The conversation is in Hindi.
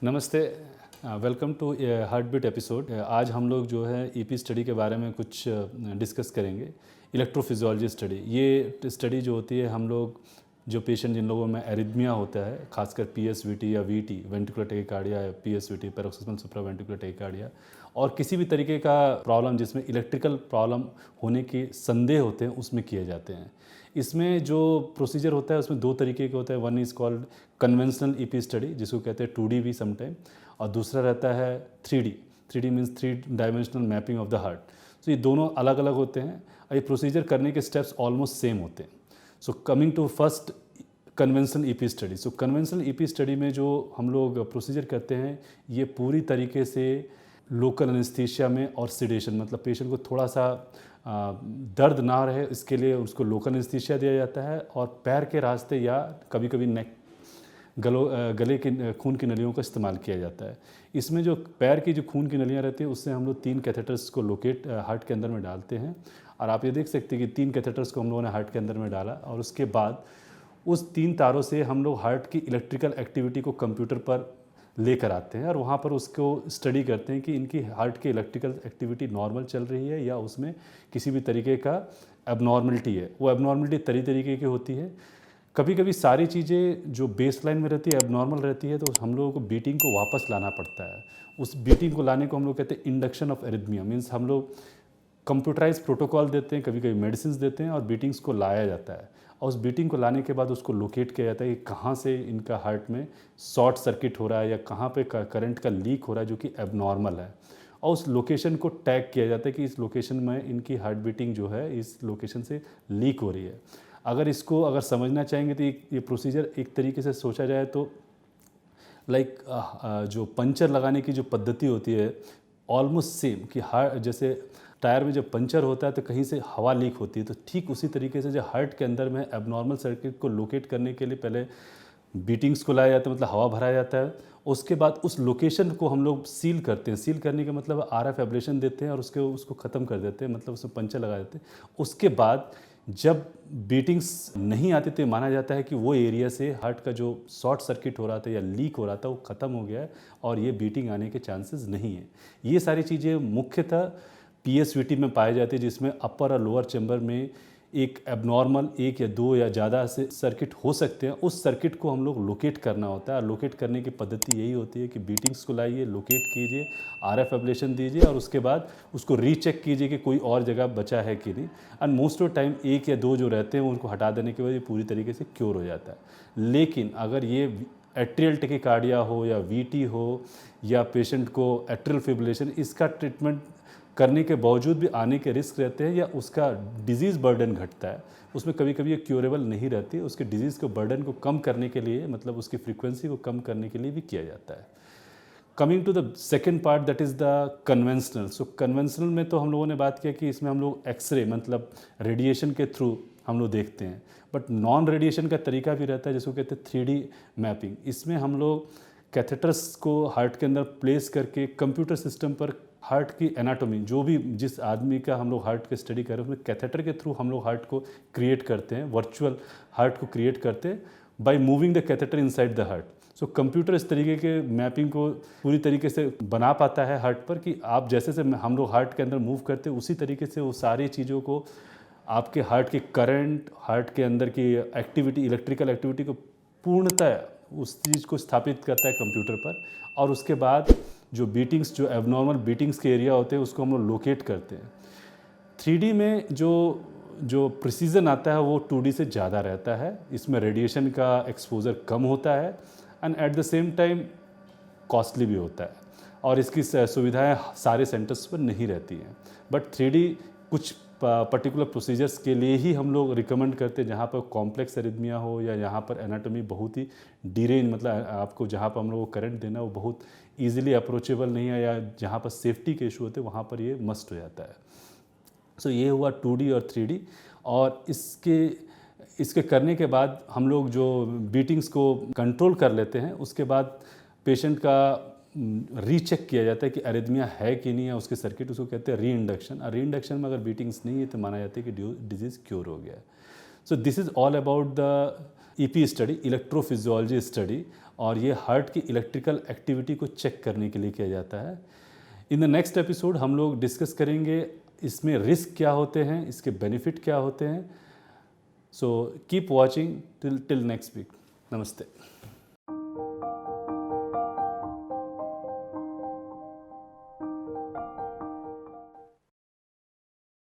नमस्ते। Welcome to heartbeat episode. आज हम लोग जो है ईपी स्टडी के बारे में कुछ डिस्कस करेंगे। इलेक्ट्रोफिजियोलॉजी स्टडी, ये स्टडी जो होती है, हम लोग जो पेशेंट जिन लोगों में एरिथमिया होता है, खासकर पीएसवीटी या वीटी वेंट्रिकुलर टैकीकार्डिया या पीएसवीटी पैरोक्सिस्मल सुप्रावेंट्रिकुलर टैकीकार्डिया, और किसी भी तरीके का प्रॉब्लम जिसमें इलेक्ट्रिकल प्रॉब्लम होने के संदेह होते हैं, उसमें किए जाते हैं। इसमें जो प्रोसीजर होता है उसमें दो तरीके के होता है। One is called conventional EP study, जिसको कहते हैं 2D भी समटाइम, और दूसरा रहता है 3D। 3D means 3 dimensional mapping of the heart. तो ये दोनों अलग अलग होते हैं और ये प्रोसीजर करने के स्टेप्स ऑलमोस्ट सेम होते हैं। So coming to first conventional EP study. So conventional EP study में जो हम लोग प्रोसीजर करते हैं, ये पूरी तरीके से लोकल एनेस्थीसिया में और सिडेशन, मतलब पेशेंट को थोड़ा सा दर्द ना रहे, इसके लिए उसको लोकल एनेस्थीसिया दिया जाता है, और पैर के रास्ते या कभी कभी नेक गले के खून की नलियों का इस्तेमाल किया जाता है। इसमें जो पैर की जो खून की नलियाँ रहती हैं, उससे हम लोग 3 कैथेटर्स को लोकेट हार्ट के अंदर में डालते हैं। और आप ये देख सकते हैं कि 3 कैथेटर्स को हम लोगों ने हार्ट के अंदर में डाला, और उसके बाद उस 3 तारों से हम लोग हार्ट की इलेक्ट्रिकल एक्टिविटी को कंप्यूटर पर लेकर आते हैं, और वहाँ पर उसको स्टडी करते हैं कि इनकी हार्ट की इलेक्ट्रिकल एक्टिविटी नॉर्मल चल रही है या उसमें किसी भी तरीके का एबनॉर्मलिटी है। वो एबनॉर्मलिटी तरीके की होती है। कभी कभी सारी चीज़ें जो बेस लाइन में रहती है एबनॉर्मल रहती है, तो हम लोगों को बीटिंग को वापस लाना पड़ता है। उस बीटिंग को लाने को हम लोग कहते हैं इंडक्शन ऑफ एरिथमिया। मीन्स हम लोग कंप्यूटराइज प्रोटोकॉल देते हैं, कभी कभी मेडिसिन देते हैं, और बीटिंग्स को लाया जाता है। और उस बीटिंग को लाने के बाद उसको लोकेट किया जाता है कि कहाँ से इनका हार्ट में शॉर्ट सर्किट हो रहा है या कहाँ पे करंट का लीक हो रहा है जो कि एबनॉर्मल है, और उस लोकेशन को टैग किया जाता है कि इस लोकेशन में इनकी हार्ट बीटिंग जो है इस लोकेशन से लीक हो रही है। अगर समझना चाहेंगे तो ये प्रोसीजर एक तरीके से सोचा जाए तो लाइक जो पंचर लगाने की जो पद्धति होती है, ऑलमोस्ट सेम, कि जैसे टायर में जब पंचर होता है तो कहीं से हवा लीक होती है, तो ठीक उसी तरीके से जो हार्ट के अंदर में एबनॉर्मल सर्किट को लोकेट करने के लिए पहले बीटिंग्स को लाया जाता है, मतलब हवा भराया जाता है। उसके बाद उस लोकेशन को हम लोग सील करते हैं। सील करने का मतलब आरएफ एब्लेशन देते हैं और उसको ख़त्म कर देते हैं, मतलब उसमें पंचर लगा देते हैं। उसके बाद जब बीटिंग्स नहीं आती तो माना जाता है कि वो एरिया से हार्ट का जो शॉर्ट सर्किट हो रहा था या लीक हो रहा था वो ख़त्म हो गया है और ये बीटिंग आने के चांसेस नहीं है। ये सारी चीज़ें मुख्यतः पीएसवीटी में पाई जाती है, जिसमें अपर और लोअर चैम्बर में एक एबनॉर्मल 1 या 2 या ज़्यादा से सर्किट हो सकते हैं। उस सर्किट को हम लोग लोकेट करना होता है, और लोकेट करने की पद्धति यही होती है कि बीटिंग्स को लाइए, लोकेट कीजिए, आरएफ एब्लेशन दीजिए, और उसके बाद उसको रीचेक कीजिए कि कोई और जगह बचा है कि नहीं। एंड मोस्ट ऑफ टाइम 1 या 2 जो रहते हैं उनको हटा देने के बाद ये पूरी तरीके से क्योर हो जाता है। लेकिन अगर ये एट्रियल टैकीकार्डिया हो या वीटी हो या पेशेंट को एट्रियल फिब्रिलेशन, इसका ट्रीटमेंट करने के बावजूद भी आने के रिस्क रहते हैं या उसका डिजीज़ बर्डन घटता है, उसमें कभी कभी ये क्योरेबल नहीं रहती। उसके डिजीज़ के बर्डन को कम करने के लिए, मतलब उसकी फ्रीक्वेंसी को कम करने के लिए भी किया जाता है। Coming to the second part, that is the conventional. So conventional में तो हम लोगों ने बात किया कि इसमें हम लोग एक्सरे, मतलब रेडिएशन के थ्रू हम लोग देखते हैं, बट नॉन रेडिएशन का तरीका भी रहता है जिसको कहते हैं 3D मैपिंग। इसमें हम लोग कैथेटर्स को हार्ट के अंदर प्लेस करके कंप्यूटर सिस्टम पर हार्ट की एनाटॉमी, जो भी जिस आदमी का हम लोग हार्ट की स्टडी कर रहे हैं, उसमें कैथेटर के थ्रू हम लोग हार्ट को क्रिएट करते हैं, वर्चुअल हार्ट को क्रिएट करते हैं by moving the catheter inside the heart. So computer इस तरीके के मैपिंग को पूरी तरीके से बना पाता है हार्ट पर कि आप जैसे से हम लोग हार्ट के अंदर मूव करते हैं उसी तरीके से वो सारी चीज़ों को, आपके हार्ट के करंट, हार्ट के अंदर की एक्टिविटी, इलेक्ट्रिकल एक्टिविटी को पूर्णतः उस चीज़ को स्थापित करता है कंप्यूटर पर। और उसके बाद जो बीटिंग्स, जो एबनॉर्मल बीटिंग्स के एरिया होते हैं, उसको हम लोग लोकेट करते हैं। 3D में जो प्रिसीजन आता है वो 2D से ज़्यादा रहता है। इसमें रेडिएशन का एक्सपोजर कम होता है and at the same time costly भी होता है, और इसकी सुविधाएं सारे सेंटर्स पर नहीं रहती हैं। बट 3D कुछ पर्टिकुलर प्रोसीजर्स के लिए ही हम लोग रिकमेंड करते हैं, जहाँ पर कॉम्प्लेक्स एरिथमिया हो या यहाँ पर एनाटॉमी बहुत ही डिरेंज, मतलब आपको जहाँ पर हम लोग को करंट देना वो बहुत ईजिली अप्रोचेबल नहीं है, या जहाँ पर सेफ्टी के इशू होते हैं वहाँ पर ये मस्ट हो जाता है। सो ये हुआ 2D और 3D। और इसके करने के बाद हम लोग जो बीटिंग्स को कंट्रोल कर लेते हैं, उसके बाद पेशेंट का रीचेक किया जाता है कि एरिथमिया है कि नहीं है, उसके सर्किट, उसको कहते हैं री इंडक्शन। और री इंडक्शन में अगर बीटिंग्स नहीं है तो माना जाता है कि डिजीज़ क्योर हो गया है। So this is all about the EP study, electrophysiology study, और ये हार्ट की इलेक्ट्रिकल एक्टिविटी को चेक करने के लिए किया जाता है। इन द नेक्स्ट एपिसोड हम लोग डिस्कस करेंगे इसमें रिस्क क्या होते हैं, इसके बेनिफिट क्या होते हैं। So keep watching till next week. नमस्ते।